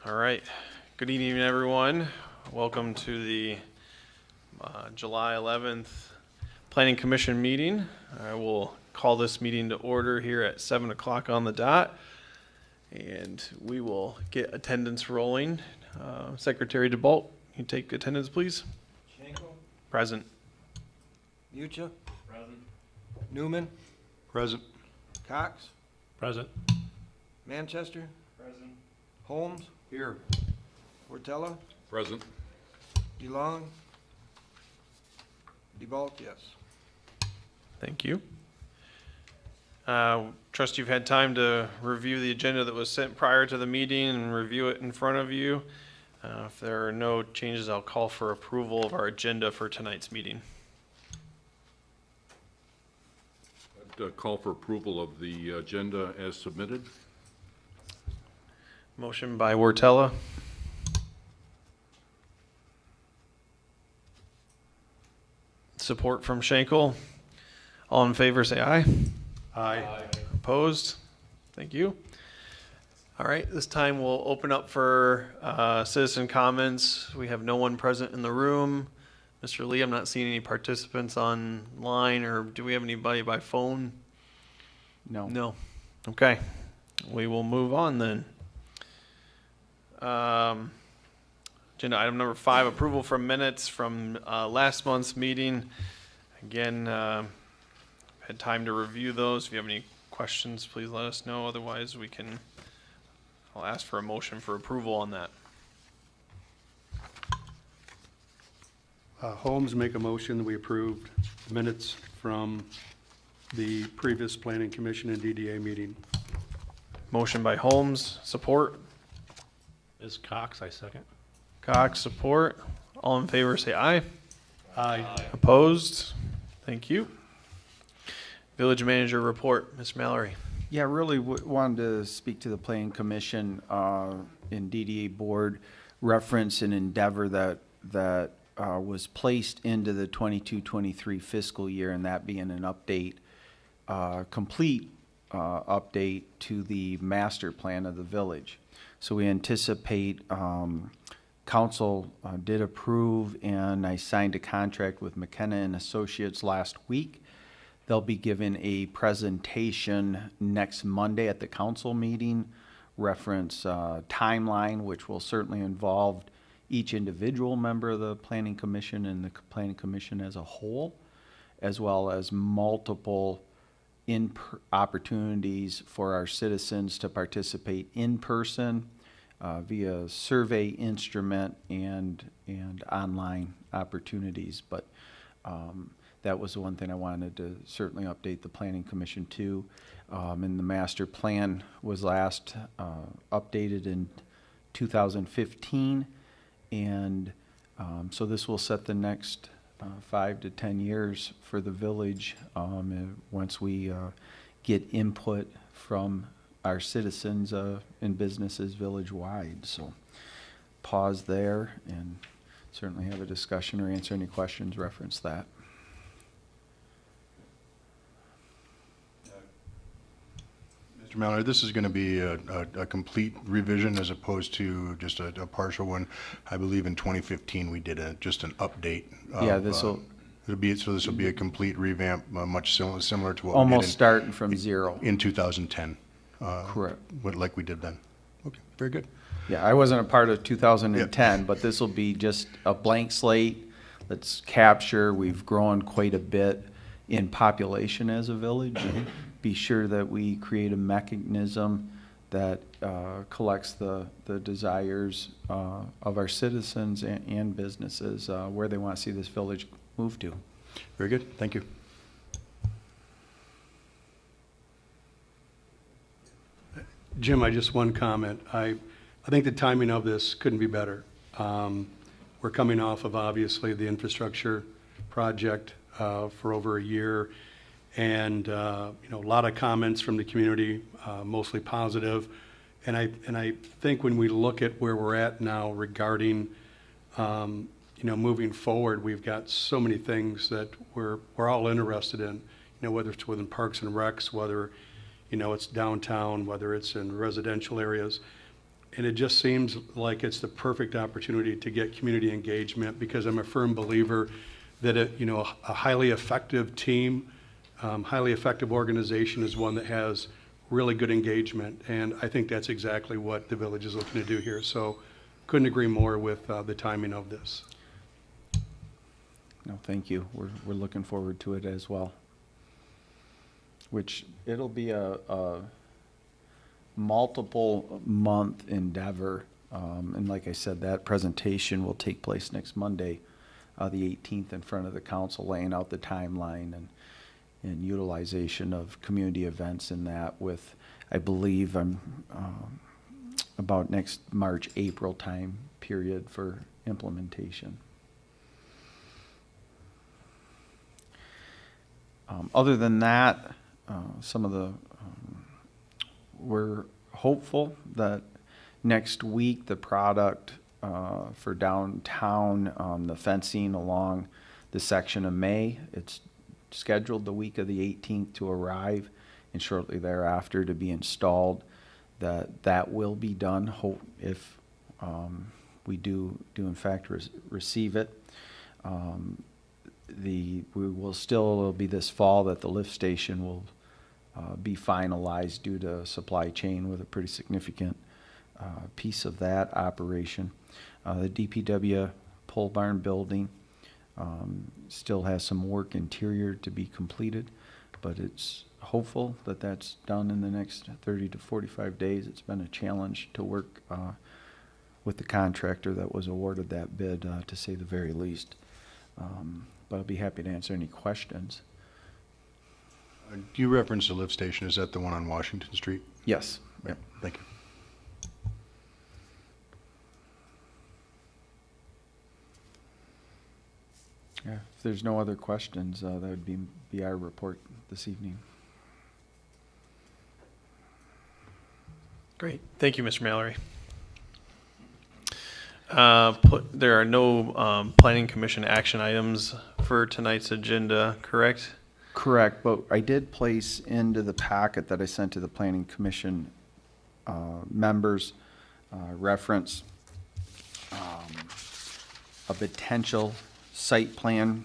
All right. Good evening, everyone. Welcome to the July 11th Planning Commission meeting. I will call this meeting to order here at 7 o'clock on the dot, and we will get attendance rolling. Secretary DeBolt, you take attendance, please. Schenkel. Present. Mucha. Present. Newman. Present. Cox. Present. Manchester. Present. Holmes. Here. Portella. Present. DeLong. DeBolt, yes. Thank you. Trust you've had time to review the agenda that was sent prior to the meeting and review it in front of you. If there are no changes, I'll call for approval of our agenda for tonight's meeting. I'd call for approval of the agenda as submitted. Motion by Wortella. Support from Schenkel. All in favor, say aye. Aye. Opposed? Thank you. All right, this time we'll open up for citizen comments. We have no one present in the room. Mr. Lee, I'm not seeing any participants online, or do we have anybody by phone? No. No. Okay. We will move on then. Agenda item number 5, approval from minutes from last month's meeting. Again, had time to review those. If you have any questions, please let us know. Otherwise, I'll ask for a motion for approval on that. Holmes make a motion that we approved minutes from the previous Planning Commission and DDA meeting. Motion by Holmes, support. Is Cox, I second. Cox, support. All in favor, say aye. Aye. Opposed? Thank you. Village Manager report, Ms. Mallory. Yeah, really wanted to speak to the Planning Commission and DDA Board reference an endeavor that was placed into the 22-23 fiscal year, and that being an update, complete update to the master plan of the village. So we anticipate council did approve, and I signed a contract with McKenna and Associates last week. They'll be given a presentation next Monday at the council meeting, reference timeline, which will certainly involve each individual member of the Planning Commission and the Planning Commission as a whole, as well as multiple opportunities for our citizens to participate in person via survey instrument and online opportunities. But that was the one thing I wanted to certainly update the Planning Commission to. And the master plan was last updated in 2015. And so this will set the next 5 to 10 years for the village once we get input from our citizens and businesses village-wide. So pause there and certainly have a discussion or answer any questions, reference that. Mr. Mallory, this is going to be a complete revision as opposed to just a partial one. I believe in 2015 we did just an update. Yeah, this will this will be a complete revamp, much similar to what almost we did starting from zero. in 2010. Correct. Like we did then. Okay, very good. Yeah, I wasn't a part of 2010, but this will be just a blank slate. Let's capture. We've grown quite a bit in population as a village. Be sure that we create a mechanism that collects the desires of our citizens and businesses where they want to see this village move to. Very good. Thank you. Jim, I just one comment. I think the timing of this couldn't be better. We're coming off of obviously the infrastructure project for over a year, and a lot of comments from the community, mostly positive. And I think when we look at where we're at now regarding moving forward, we've got so many things that we're all interested in. Whether it's within parks and recs, whether it's downtown, whether it's in residential areas. And it just seems like it's the perfect opportunity to get community engagement, because I'm a firm believer that a highly effective team, highly effective organization is one that has really good engagement. And I think that's exactly what the village is looking to do here. So couldn't agree more with the timing of this. No, thank you. We're looking forward to it as well. Which it'll be a multiple month endeavor. And like I said, that presentation will take place next Monday, the 18th, in front of the council, laying out the timeline and utilization of community events in that with, I believe, about next March, April time period for implementation. Other than that, we're hopeful that next week the product for downtown, the fencing along the section of May, it's scheduled the week of the 18th to arrive and shortly thereafter to be installed. That will be done if we do in fact receive it. It'll be this fall that the lift station will be finalized due to supply chain with a pretty significant piece of that operation. The DPW pole barn building still has some work interior to be completed, but it's hopeful that that's done in the next 30 to 45 days. It's been a challenge to work with the contractor that was awarded that bid, to say the very least. But I'll be happy to answer any questions. You referenced the lift station. Is that the one on Washington Street? Yes. Yeah, thank you. Yeah, if there's no other questions, that would be our report this evening. Great. Thank you, Mr. Mallory. There are no planning commission action items for tonight's agenda, correct? Correct, but I did place into the packet that I sent to the Planning Commission members reference a potential site plan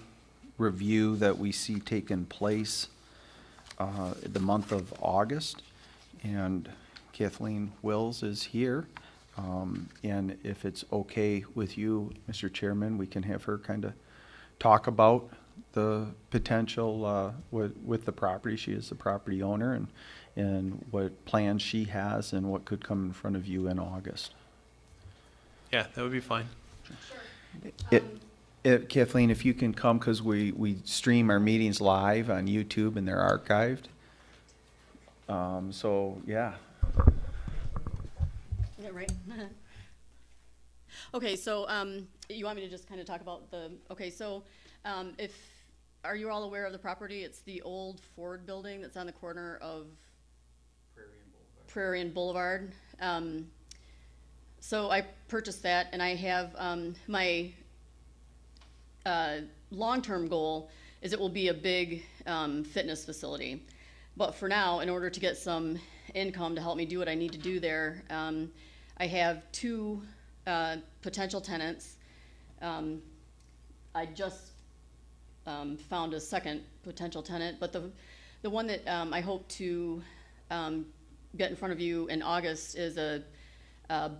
review that we see taking place the month of August. And Kathleen Wills is here. And if it's okay with you, Mr. Chairman, we can have her kind of talk about the potential with the property. She is the property owner, and what plans she has and what could come in front of you in August. Yeah, that would be fine. Kathleen, if you can come, because we stream our meetings live on YouTube and they're archived. So, yeah. Yeah, right. Okay, so you want me to just kind of talk about are you all aware of the property? It's the old Ford building that's on the corner of Prairie and Boulevard. So I purchased that, and I have my long-term goal is it will be a big fitness facility. But for now, in order to get some income to help me do what I need to do there, I have two potential tenants. I just found a second potential tenant, but the one that I hope to get in front of you in August is a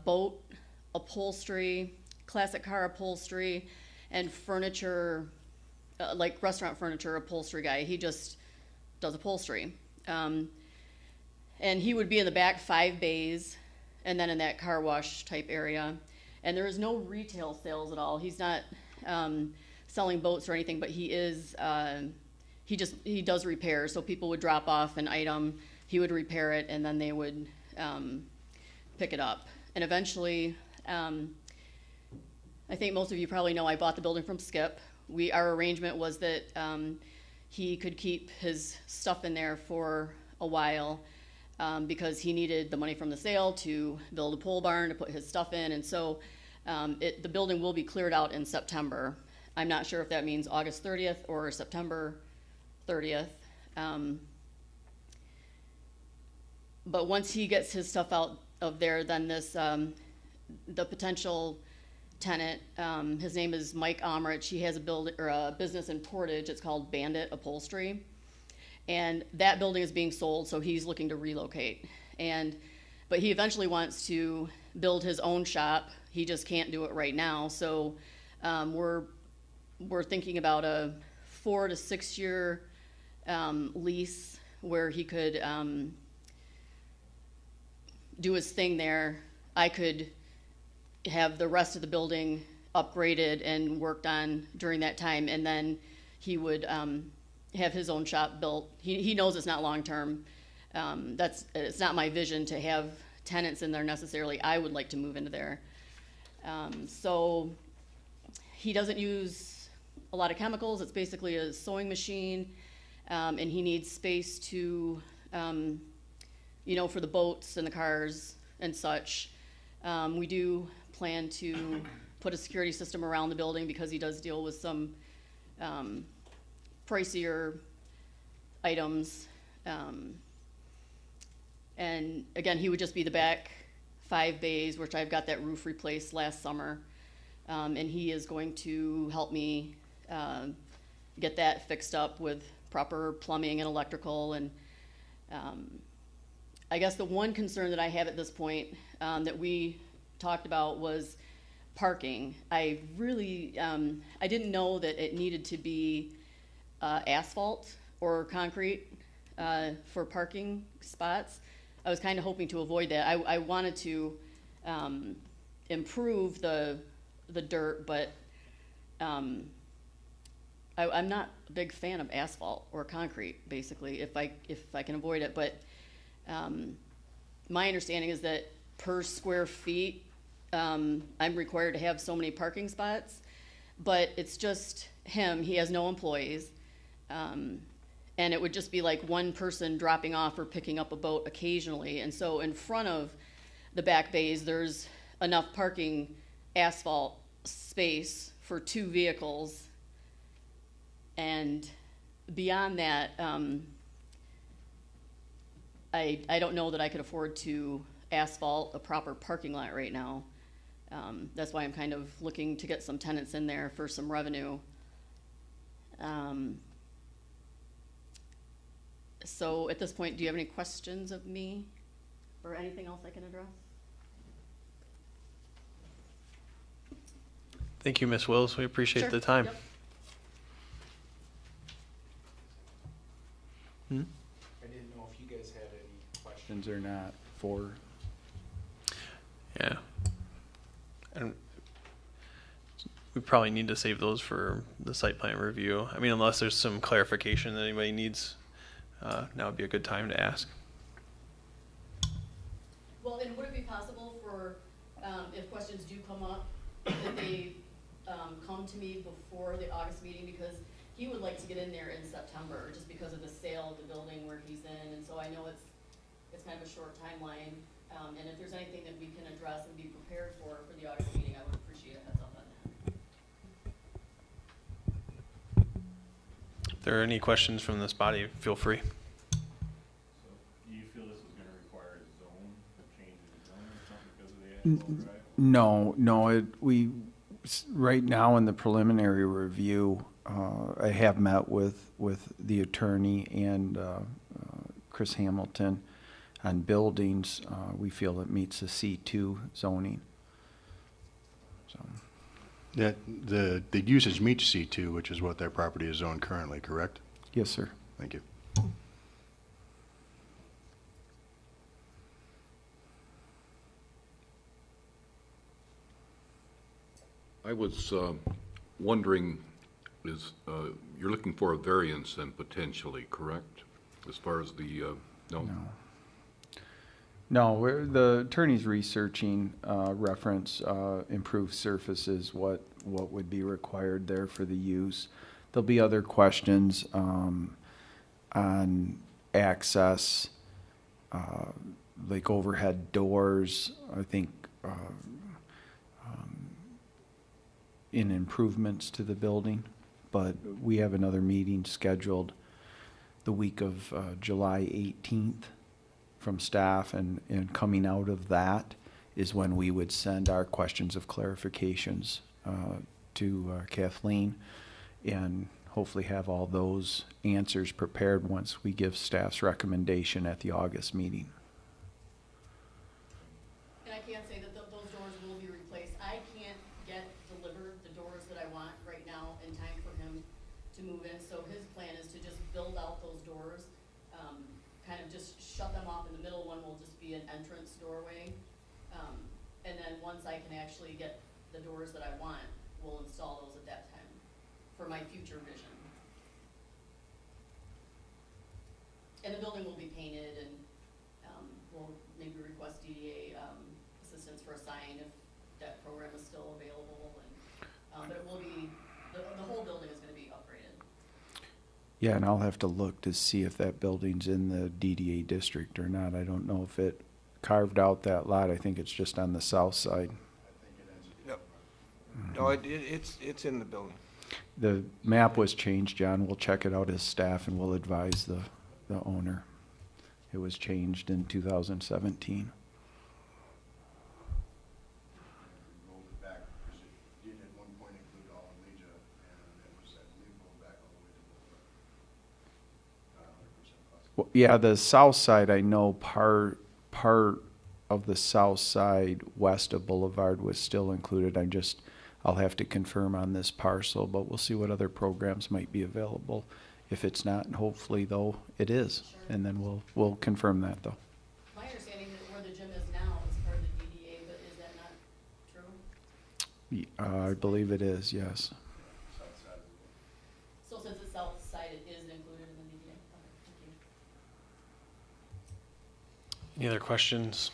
boat upholstery, classic car upholstery, and furniture, like restaurant furniture upholstery guy. He just does upholstery. And he would be in the back 5 bays, and then in that car wash type area. And there is no retail sales at all. He's not selling boats or anything, but he is, he does repairs. So people would drop off an item, he would repair it, and then they would pick it up. And eventually, I think most of you probably know I bought the building from Skip. Our arrangement was that he could keep his stuff in there for a while because he needed the money from the sale to build a pole barn to put his stuff in. And so the building will be cleared out in September. I'm not sure if that means August 30th or September 30th. But once he gets his stuff out of there, then this, the potential tenant, his name is Mike Omrich. He has a business in Portage. It's called Bandit Upholstery. And that building is being sold, so he's looking to relocate. But he eventually wants to build his own shop. He just can't do it right now. So we're thinking about a 4 to 6 year lease where he could do his thing there. I could have the rest of the building upgraded and worked on during that time, and then he would have his own shop built. He knows it's not long term. It's not my vision to have tenants in there necessarily. I would like to move into there. So he doesn't use a lot of chemicals. It's basically a sewing machine, and he needs space to, for the boats and the cars and such. We do plan to put a security system around the building because he does deal with some pricier items. And again, he would just be the back 5 bays, which I've got that roof replaced last summer. And he is going to help me get that fixed up with proper plumbing and electrical. And I guess the one concern that I have at this point that we talked about was parking. I really, I didn't know that it needed to be asphalt or concrete for parking spots. I was kind of hoping to avoid that. I wanted to improve the dirt, but I'm not a big fan of asphalt or concrete, basically, if I can avoid it. But my understanding is that per square feet, I'm required to have so many parking spots, but it's just him. He has no employees. And it would just be like one person dropping off or picking up a boat occasionally. And so in front of the back bays, there's enough parking asphalt space for 2 vehicles. And beyond that, I don't know that I could afford to asphalt a proper parking lot right now. That's why I'm kind of looking to get some tenants in there for some revenue. So at this point, do you have any questions of me or anything else I can address? Thank you, Ms. Wills. We appreciate Sure. the time. Yep. I didn't know if you guys had any questions or not for. Yeah. And we probably need to save those for the site plan review. I mean, unless there's some clarification that anybody needs, now would be a good time to ask. Well, and would it be possible for, if questions do come up, that they come to me before the August meeting? Because he would like to get in there in September, just because of the sale of the building where he's in, and so I know it's kind of a short timeline. And if there's anything that we can address and be prepared for the August meeting, I would appreciate a heads up on that. If there are any questions from this body, feel free. So, do you feel this is gonna require a zone, a change in zone or something because of the asphalt drive? Right now in the preliminary review, I have met with the attorney and Chris Hamilton on buildings. We feel it meets the C2 zoning. So, The usage meets C2, which is what their property is zoned currently, correct? yes, sir. Thank you. I was wondering, you're looking for a variance then potentially, correct? As far as the, no? No, the attorney's researching reference improved surfaces, what would be required there for the use. There'll be other questions on access, like overhead doors, I think, in improvements to the building. But we have another meeting scheduled the week of July 18th from staff, and coming out of that is when we would send our questions of clarifications to Kathleen, and hopefully have all those answers prepared once we give staff's recommendation at the August meeting. And I can say that those doors will be replaced. I can't get delivered the doors that I want right now in time for him to move in, so his plan is to just build out those doors, kind of just shut them off. In the middle one will just be an entrance doorway. And then once I can actually get the doors that I want, we'll install those at that time for my future vision. And the building will be painted, and we'll maybe request DDA assistance for a sign if that program is still available. And but it will be, the whole building is going to be upgraded. Yeah, and I'll have to look to see if that building's in the DDA district or not. I don't know if it carved out that lot. I think it's just on the south side. Yep. No, it's in the building. The map was changed, John. We'll check it out as staff, and we'll advise the owner. It was changed in 2017. Rolled it back, because it did at one point include all of Legia, and it was, I believe, rolled back all the way to Boulevard. Not 100% possible. Well, yeah, the south side, I know part of the south side west of Boulevard was still included. I'll have to confirm on this parcel, but we'll see what other programs might be available. If it's not, and hopefully though it is, Sure. and then we'll confirm that though. My understanding that where the gym is now is part of the DDA, but is that not true? I believe it is, yes. So since it's south side, it is included in the DDA? Okay, thank you. Any other questions?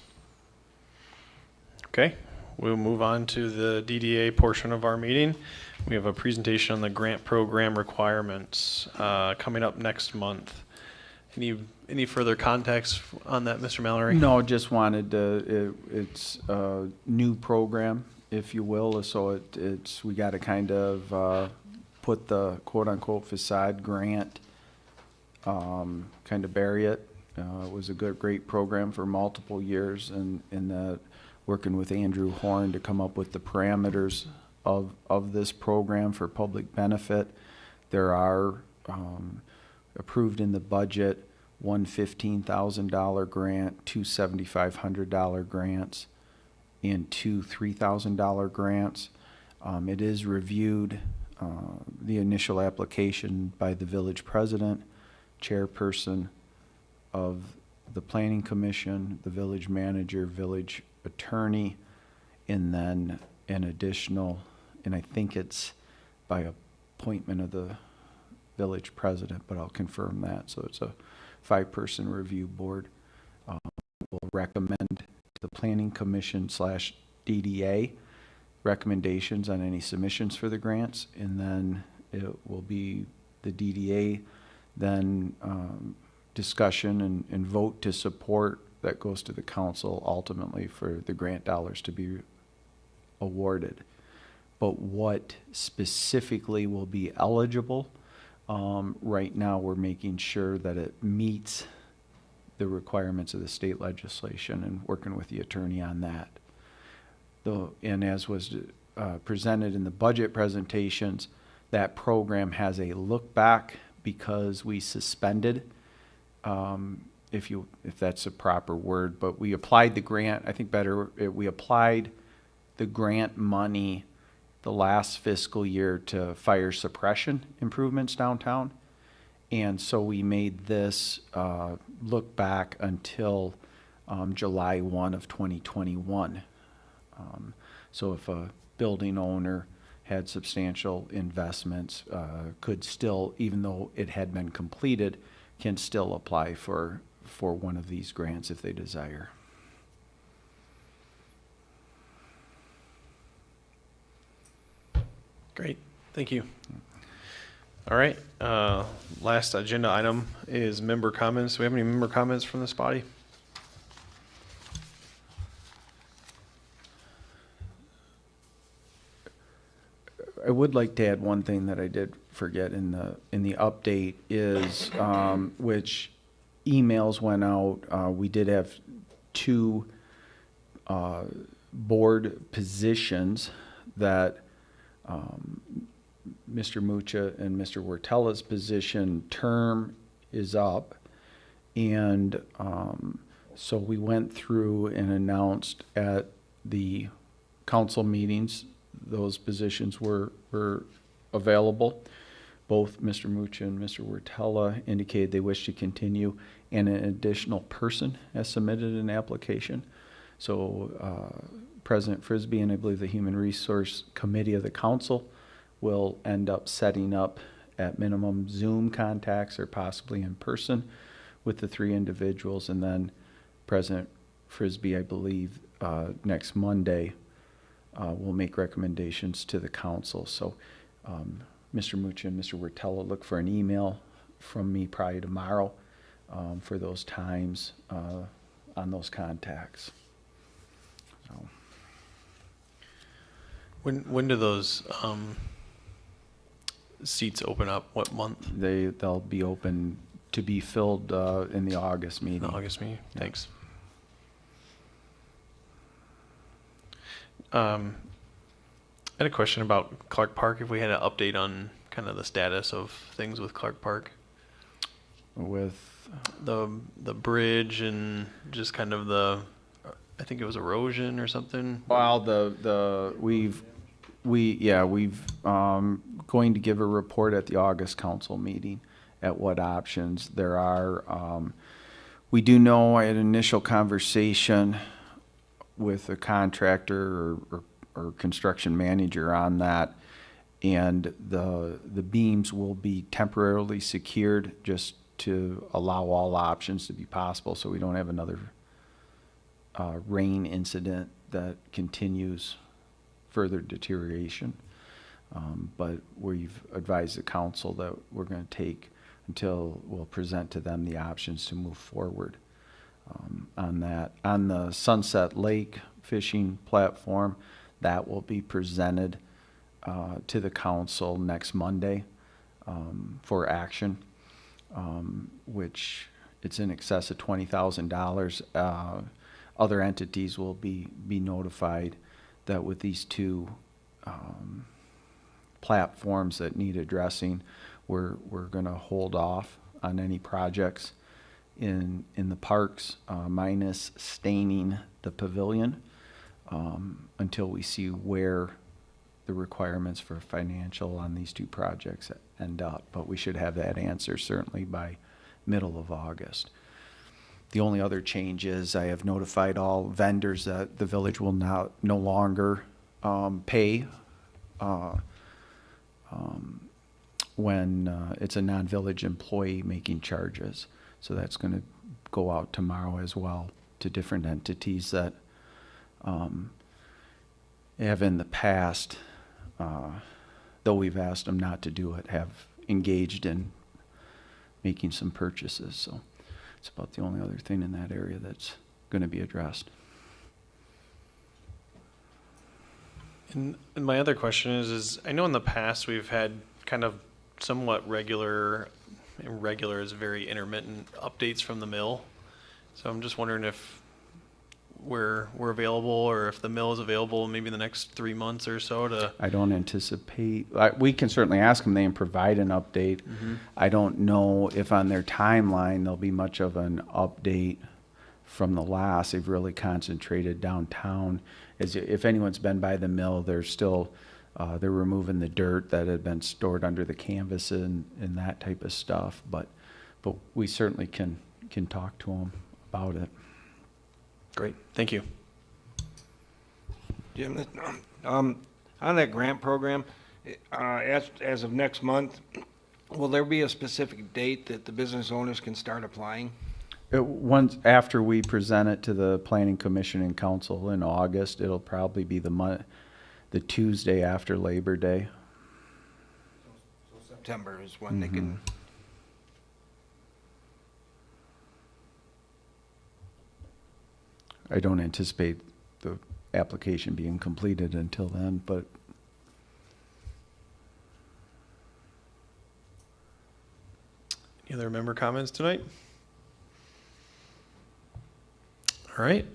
Okay, we'll move on to the DDA portion of our meeting. We have a presentation on the grant program requirements coming up next month. Any further context on that, Mr. Mallory? No, just wanted to, it's a new program, if you will, so we got to kind of put the quote-unquote facade grant, kind of bury it. It was a great program for multiple years, and working with Andrew Horn to come up with the parameters of this program for public benefit. There are approved in the budget one $15,000 grant, two $7,500 grants, and two $3,000 grants. It is reviewed, the initial application by the village president, chairperson of the planning commission, the village manager, village attorney, and then an additional, and I think it's by appointment of the village president, but I'll confirm that. So it's a 5-person review board. Will recommend to the planning commission / DDA recommendations on any submissions for the grants, and then it will be the DDA then discussion and vote to support that goes to the council ultimately for the grant dollars to be awarded. But what specifically will be eligible, right now we're making sure that it meets the requirements of the state legislation and working with the attorney on that. And as was presented in the budget presentations, that program has a look back because we suspended, if that's a proper word, but we applied the grant, I think we applied the grant money the last fiscal year to fire suppression improvements downtown. And so we made this look back until July 1 of 2021. So if a building owner had substantial investments, could still, even though it had been completed, can still apply for one of these grants if they desire. Great, thank you. All right, last agenda item is member comments. Do we have any member comments from this body? I would like to add one thing that I did forget in the update is, which emails went out. We did have two board positions that Mr. Mucha and Mr. Wertella's position term is up. And so we went through and announced at the council meetings, those positions were available. Both Mr. Mucha and Mr. Wertella indicated they wish to continue, and an additional person has submitted an application. So President Frisbee and I believe the Human Resource Committee of the council will end up setting up at minimum Zoom contacts or possibly in person with the three individuals, and then President Frisbee, I believe, next Monday will make recommendations to the council. So Mr. Mucha and Mr. Wertella look for an email from me probably tomorrow for those times on those contacts. So. When do those seats open up? What month? They'll be open to be filled in the August meeting. The August meeting. Thanks. I had a question about Clark Park. If we had an update on kind of the status of things with Clark Park, With the bridge and just kind of the, I think it was erosion or something. well, we've going to give a report at the August council meeting at what options there are. We do know I had an initial conversation with a contractor or construction manager on that, and the beams will be temporarily secured just to allow all options to be possible, so we don't have another rain incident that continues further deterioration. But we've advised the council that we're going to take until we'll present to them the options to move forward on that. On the Sunset Lake fishing platform, that will be presented to the council next Monday for action, which it's in excess of $20,000. Other entities will be notified that with these two platforms that need addressing, we're going to hold off on any projects in the parks, minus staining the pavilion, until we see where the requirements for financial on these two projects end up. But we should have that answer certainly by middle of August. The only other change is I have notified all vendors that the village will no longer pay when it's a non-village employee making charges. So that's going to go out tomorrow as well to different entities that have in the past, though we've asked them not to do it, have engaged in making some purchases. So it's about the only other thing in that area that's going to be addressed. And my other question is I know in the past we've had kind of somewhat regular is very intermittent updates from the mill. So I'm just wondering if we're available, or if the mill is available maybe in the next 3 months or so to. I don't anticipate, we can certainly ask them, they can provide an update. Mm-hmm. I don't know if on their timeline there'll be much of an update from the last. They've really concentrated downtown. As if anyone's been by the mill, they're still they're removing the dirt that had been stored under the canvas and that type of stuff. But we certainly can talk to them about it. Great, thank you. Jim, on that grant program, as of next month, will there be a specific date that the business owners can start applying? Once after we present it to the Planning Commission and Council in August, it'll probably be the Tuesday after Labor Day. So September is when they can. I don't anticipate the application being completed until then, but Any other member comments tonight? All right,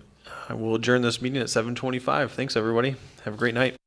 I will adjourn this meeting at 7:25. Thanks, everybody. Have a great night.